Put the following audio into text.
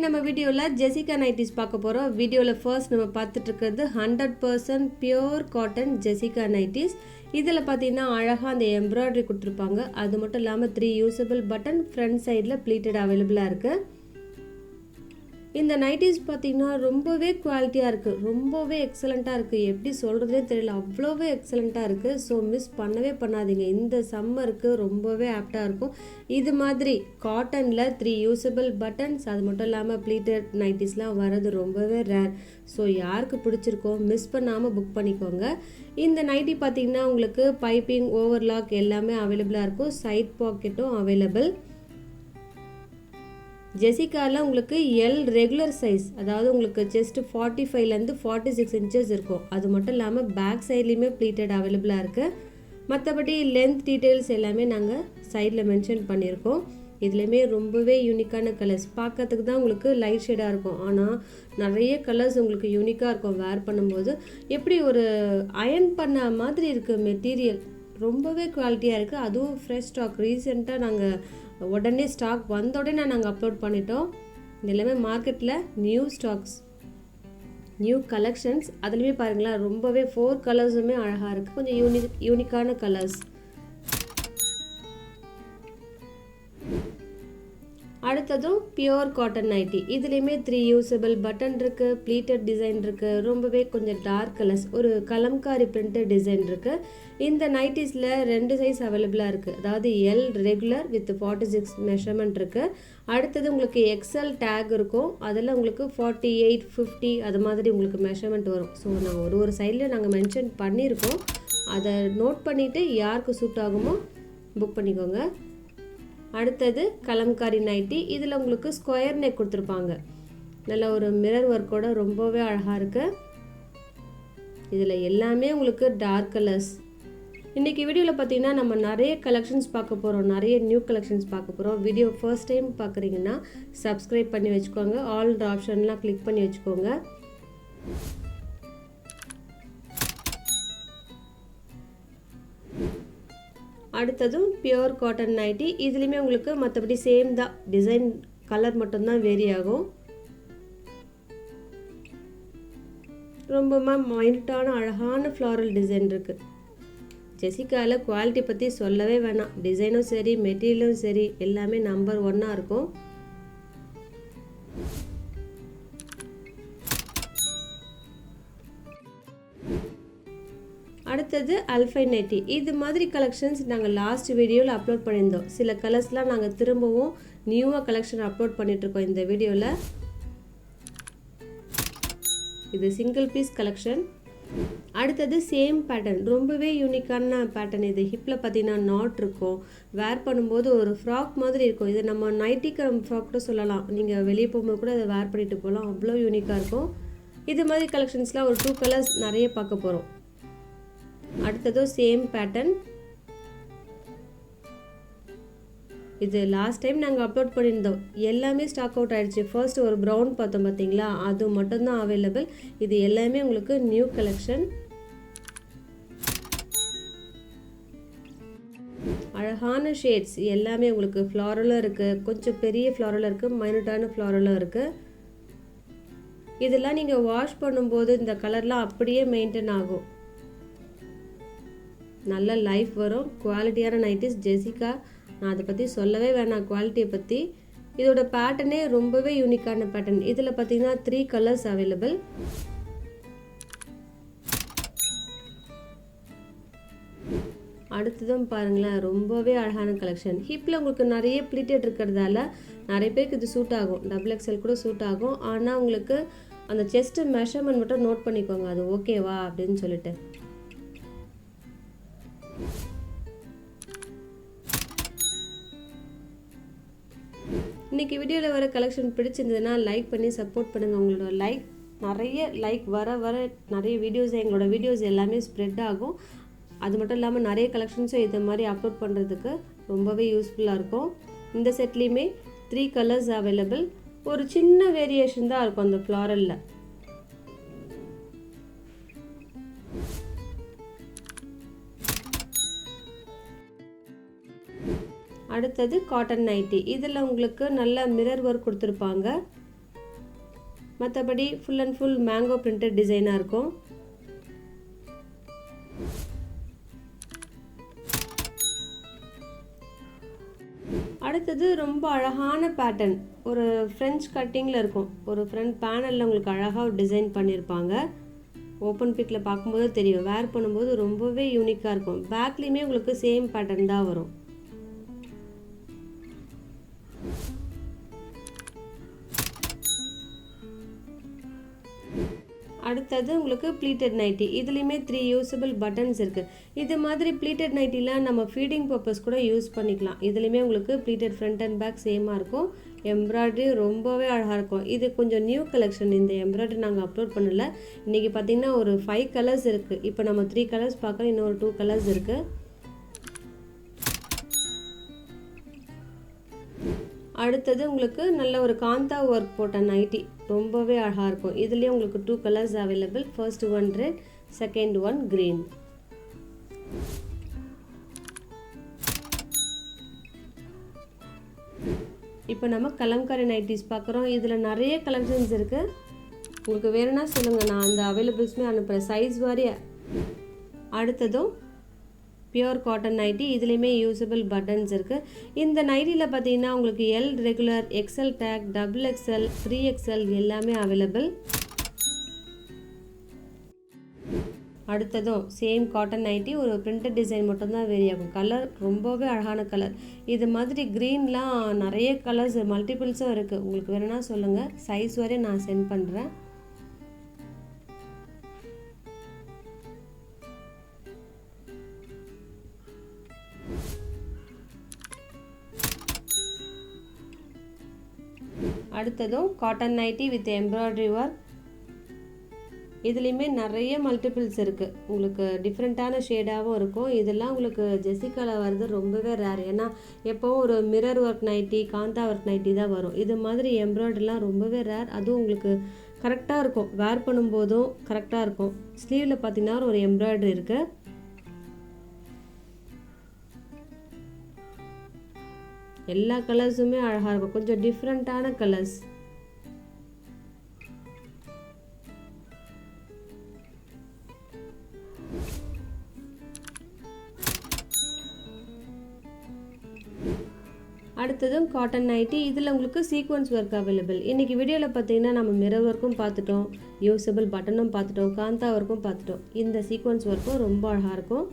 நம்ம வீடியோவில் Jessica nighties பார்க்க போகிறோம். வீடியோவில் ஃபர்ஸ்ட் நம்ம பார்த்துட்டு இருக்கிறது 100% பியூர் காட்டன் ஜெசிகா நைட்டிஸ். இதில் பார்த்தீங்கன்னா அழகாக அந்த எம்ப்ராய்டரி கொடுத்துருப்பாங்க. அது மட்டும் இல்லாமல் 3 யூசபிள் பட்டன் ஃப்ரண்ட் சைடில் ப்ளீட்டட் அவைலபிளாக இருக்குது. இந்த நைட்டிஸ் பார்த்தீங்கன்னா ரொம்பவே குவாலிட்டியாக இருக்குது, ரொம்பவே எக்ஸலண்ட்டாக இருக்குது. எப்படி சொல்கிறதே தெரியல, அவ்வளோவே எக்ஸலண்ட்டாக இருக்குது. ஸோ மிஸ் பண்ணவே பண்ணாதீங்க. இந்த சம்மருக்கு ரொம்பவே ஆப்டாக இருக்கும். இது மாதிரி காட்டனில் 3 யூசபிள் பட்டன்ஸ், அது மட்டும் இல்லாமல் ப்ளீட்டட் நைட்டிஸ்லாம் வர்றது ரொம்பவே ரேர். ஸோ யாருக்கு பிடிச்சிருக்கோ மிஸ் பண்ணாமல் புக் பண்ணிக்கோங்க. இந்த நைட்டி பார்த்தீங்கன்னா உங்களுக்கு பைப்பிங், ஓவர்லாக் எல்லாமே அவைலபிளாக இருக்கும். Side பாக்கெட்டும் available. ஜெசிகாவில் உங்களுக்கு எல் ரெகுலர் சைஸ், அதாவது உங்களுக்கு செஸ்ட் 45லேருந்து 46 இன்ச்சஸ் இருக்கும். அது மட்டும் இல்லாமல் பேக் சைட்லேயுமே ப்ளீட்டட் அவைலபிளாக இருக்குது. மற்றபடி லென்த் டீட்டெயில்ஸ் எல்லாமே நாங்கள் சைடில் மென்ஷன் பண்ணியிருக்கோம். இதுலேயுமே ரொம்பவே யூனிக்கான கலர்ஸ். பார்க்கறதுக்கு தான் உங்களுக்கு லைட் ஷேடாக இருக்கும், ஆனால் நிறைய கலர்ஸ் உங்களுக்கு யூனிக்காக இருக்கும். வேர் பண்ணும்போது எப்படி ஒரு அயர்ன் பண்ண மாதிரி இருக்குது. மெட்டீரியல் ரொம்பவே குவாலிட்டியாக இருக்குது. அதுவும் ஃப்ரெஷ் ஸ்டாக். ரீசெண்டாக நாங்கள் உடனே ஸ்டாக் வந்த உடனே நாங்கள் அப்லோட் பண்ணிட்டோம். எல்லாமே மார்க்கெட்டில் நியூ ஸ்டாக்ஸ், நியூ கலெக்ஷன்ஸ். அதுலேயுமே பாருங்களேன், ரொம்பவே 4 கலர்ஸுமே அழகாக இருக்குது. கொஞ்சம் யூனிக்கான கலர்ஸ். அடுத்ததும் பியூர் காட்டன் நைட்டி. இதுலேயுமே 3 யூசபிள் பட்டன் இருக்குது, ப்ளீட்டட் டிசைன் இருக்குது. ரொம்பவே கொஞ்சம் டார்க் கலர்ஸ், ஒரு கலம்காரி பிரிண்டட் டிசைன் இருக்குது. இந்த நைட்டிஸில் 2 சைஸ் அவைலபிளாக இருக்குது. அதாவது எல் ரெகுலர் வித் 46 மெஷர்மெண்ட் இருக்குது. அடுத்தது உங்களுக்கு எக்ஸ்எல் டேக் இருக்கும். அதில் உங்களுக்கு 48, 50 அது மாதிரி உங்களுக்கு மெஷர்மெண்ட் வரும். ஸோ நாங்கள் ஒரு சைடில் நாங்கள் மென்ஷன் பண்ணியிருக்கோம். அதை நோட் பண்ணிவிட்டு யாருக்கு சூட் ஆகுமோ புக் பண்ணிக்கோங்க. அடுத்தது கலம்காரி நைட்டி. இதில் உங்களுக்கு ஸ்கொயர் நெக் கொடுத்துருப்பாங்க. நல்ல ஒரு மிரர் ஒர்க்கோட ரொம்பவே அழகாக இருக்குது. இதில் எல்லாமே உங்களுக்கு டார்க் கலர்ஸ். இன்றைக்கி வீடியோவில் பார்த்தீங்கன்னா நம்ம நிறைய கலெக்ஷன்ஸ் பார்க்க போகிறோம், நிறைய நியூ கலெக்ஷன்ஸ் பார்க்க போகிறோம். வீடியோ ஃபர்ஸ்ட் டைம் பார்க்குறீங்கன்னா சப்ஸ்கிரைப் பண்ணி வச்சுக்கோங்க. ஆல் ஆப்ஷன்லாம் கிளிக் பண்ணி வச்சுக்கோங்க. அடுத்ததும் பியூர் காட்டன் நைட்டி. இதுலேயுமே உங்களுக்கு மற்றபடி சேம் தான், டிசைன் கலர் மட்டும்தான் வேரி ஆகும். ரொம்ப மைல்டான அழகான ஃப்ளாரல் டிசைன் இருக்குது. ஜெசிகாவில் குவாலிட்டி பற்றி சொல்லவே வேணாம். டிசைனும் சரி, மெட்டீரியலும் சரி, எல்லாமே நம்பர் 1 இருக்கும். அடுத்தது அல்ஃபைன் நைட்டி. இது மாதிரி கலெக்ஷன்ஸ் நாங்கள் லாஸ்ட் வீடியோவில் அப்லோட் பண்ணியிருந்தோம். சில கலர்ஸ்லாம் நாங்கள் திரும்பவும் நியூவாக கலெக்ஷன் அப்லோட் பண்ணிகிட்ருக்கோம் இந்த வீடியோவில். இது சிங்கிள் பீஸ் கலெக்ஷன். அடுத்தது சேம் பேட்டர்ன், ரொம்பவே யூனிக்கான பேட்டர்ன். இது ஹிப்பில் பார்த்தீங்கன்னா நாட் இருக்கும். வேர் பண்ணும்போது ஒரு ஃப்ராக் மாதிரி இருக்கும். இது நம்ம நைட்டிக்கு ஃப்ராக் கூட சொல்லலாம். நீங்கள் வெளியே போகும்போது கூட அதை வேர் பண்ணிட்டு போகலாம், அவ்வளோ யூனிக்காக இருக்கும். இது மாதிரி கலெக்ஷன்ஸ்லாம் ஒரு 2 கலர்ஸ் நிறைய பார்க்க போகிறோம். அடுத்ததும் சேம் பேட்டர்ன். இது லாஸ்ட் டைம் நாங்கள் அப்லோட் பண்ணியிருந்தோம். எல்லாமே ஸ்டாக் அவுட் ஆகிடுச்சு. ஃபர்ஸ்ட் ஒரு ப்ரௌன் பார்த்தோம் பார்த்தீங்களா, அது மட்டும்தான் அவைலபிள். இது எல்லாமே உங்களுக்கு நியூ கலெக்ஷன். அழகான ஷேட்ஸ் எல்லாமே உங்களுக்கு ஃப்ளாரலும் இருக்குது, கொஞ்சம் பெரிய ஃப்ளாரலும் இருக்குது, மைனூட்டான ஃப்ளாரலும் இருக்குது. இதெல்லாம் நீங்கள் வாஷ் பண்ணும்போது இந்த கலர்லாம் அப்படியே மெயின்டைன் ஆகும். நல்ல லைஃப் வரும். குவாலிட்டியான நைட்டிஸ் ஜெசிகா, நான் அதை பற்றி சொல்லவே வேணாம் குவாலிட்டியை பற்றி. இதோட பேட்டர்னே ரொம்பவே யூனிக்கான பேட்டர்ன். இதில் பார்த்தீங்கன்னா 3 கலர்ஸ் அவைலபிள். அடுத்ததும் பாருங்களேன், ரொம்பவே அழகான கலெக்ஷன். ஹிப்பில் உங்களுக்கு நிறைய ப்ளீட்டட் இருக்கிறதால நிறைய பேருக்கு இது சூட் ஆகும். XXL கூட சூட் ஆகும். ஆனால் உங்களுக்கு அந்த செஸ்ட்டு மெஷர்மெண்ட் மட்டும் நோட் பண்ணிக்கோங்க, அது ஓகேவா அப்படின்னு சொல்லிட்டு. இன்றைக்கி வீடியோவில் வர கலெக்ஷன் பிடிச்சிருந்ததுன்னா லைக் பண்ணி சப்போர்ட் பண்ணுங்கள். உங்களோட நிறைய லைக் வர நிறைய எங்களோட வீடியோஸ் எல்லாமே ஸ்ப்ரெட் ஆகும். அது மட்டும் இல்லாமல் நிறைய கலெக்ஷன்ஸும் இது மாதிரி அப்லோட் பண்ணுறதுக்கு ரொம்பவே யூஸ்ஃபுல்லாக இருக்கும். இந்த செட்லேயுமே 3 கலர்ஸ் அவைலபிள். ஒரு சின்ன வேரியேஷன் தான் இருக்கும் அந்த ஃப்ளாரலில். அடுத்தது காட்டன் நைட்டி. இதில் உங்களுக்கு நல்ல மிரர் ஒர்க் கொடுத்துருப்பாங்க. மற்றபடி full and full mango printed டிசைனாக இருக்கும். அடுத்தது ரொம்ப அழகான பேட்டர்ன், ஒரு ஃப்ரெஞ்ச் கட்டிங்கில் இருக்கும். ஒரு ஃப்ரண்ட் பேனலில் உங்களுக்கு அழகாக ஒரு டிசைன் பண்ணியிருப்பாங்க. ஓப்பன் பிக்கில் பார்க்கும்போது தெரியும், வேர் பண்ணும்போது ரொம்பவே யூனிக்காக இருக்கும். பேக்லேயுமே உங்களுக்கு சேம் பேட்டர்ன் தான் வரும். அடுத்தது உங்களுக்கு ப்ளீட்டட் நைட்டி. இதுலேயுமே 3 யூஸபிள் பட்டன்ஸ் இருக்குது. இது மாதிரி ப்ளீட்டட் நைட்டிலாம் நம்ம ஃபீடிங் பர்பஸ் கூட யூஸ் பண்ணிக்கலாம். இதுலேயுமே உங்களுக்கு ப்ளீட்டட் ஃப்ரண்ட் அண்ட் பேக் சேமாக இருக்கும். எம்ப்ராய்டரி ரொம்பவே அழகாக இருக்கும். இது கொஞ்சம் நியூ கலெக்ஷன். இந்த எம்ப்ராய்டரி நாங்கள் அப்லோட் பண்ணல. இன்றைக்கி பார்த்திங்கன்னா ஒரு 5 கலர்ஸ் இருக்குது. இப்போ நம்ம 3 கலர்ஸ் பார்க்குறோம், இன்னொரு 2 கலர்ஸ் இருக்குது. அடுத்தது உங்களுக்கு நல்ல ஒரு காந்தா ஒர்க் போட்ட நைட்டி, ரொம்பவே அழகாக இருக்கும். இதுலேயே உங்களுக்கு 2 colours available. First one red, second one green. இப்போ நம்ம கலம்காரி நைட்டிஸ் பார்க்குறோம். இதில் நிறைய கலெக்ஷன்ஸ் இருக்குது. உங்களுக்கு வேணும்னா சொல்லுங்கள், நான் அந்த அவைலபிள்ஸுமே அனுப்புகிறேன் சைஸ் வாரி. அடுத்ததும் பியூர் காட்டன் நைட்டி. இதுலேயுமே யூஸபிள் பட்டன்ஸ் இருக்குது. இந்த நைட்டியில் பார்த்தீங்கன்னா உங்களுக்கு L regular, XL take, double XL, 3XL எல்லாமே அவைலபிள். அடுத்ததும் சேம் காட்டன் நைட்டி, ஒரு பிரிண்டட் டிசைன் மட்டும்தான் வேரி ஆகும். கலர் ரொம்பவே அழகான கலர். இது மாதிரி க்ரீன்லாம் நிறைய கலர்ஸ் மல்டிபிள்ஸும் இருக்குது. உங்களுக்கு வேணும்னா சொல்லுங்கள், சைஸ் வரையும் நான் சென்ட் பண்ணுறேன். அடுத்ததும் cotton nighty with embroidery work. இதுலேயுமே நிறைய மல்டிபிள்ஸ் இருக்குது. உங்களுக்கு டிஃப்ரெண்ட்டான ஷேடாகவும் இருக்கும். இதெல்லாம் உங்களுக்கு ஜெசிகாவில் வருது ரொம்பவே ரேர். ஏன்னா எப்போவும் ஒரு mirror work nighty, kantha work nighty தான் வரும். இது மாதிரி எம்ப்ராய்டரிலாம் ரொம்பவே ரேர். அதுவும் உங்களுக்கு கரெக்டாக இருக்கும், வேர் பண்ணும்போதும் கரெக்டாக இருக்கும். ஸ்லீவில் பார்த்தீங்கன்னா ஒரு எம்ப்ராய்டரி இருக்குது. எல்லா கலர்ஸுமே அழகாக இருக்கும், கொஞ்சம் டிஃப்ரெண்ட்டான கலர்ஸ். அடுத்ததும் காட்டன் நைட்டி. இதில் உங்களுக்கு சீக்வன்ஸ் ஒர்க் அவைலபிள். இன்றைக்கி வீடியோவில் பார்த்தீங்கன்னா நம்ம மிரர் ஒர்க்கும் பார்த்துட்டோம், யூஸபிள் பட்டனும் பார்த்துட்டோம், காந்தா ஒர்க்கும் பார்த்துட்டோம். இந்த சீக்வன்ஸ் ஒர்க்கும் ரொம்ப அழகாக இருக்கும்.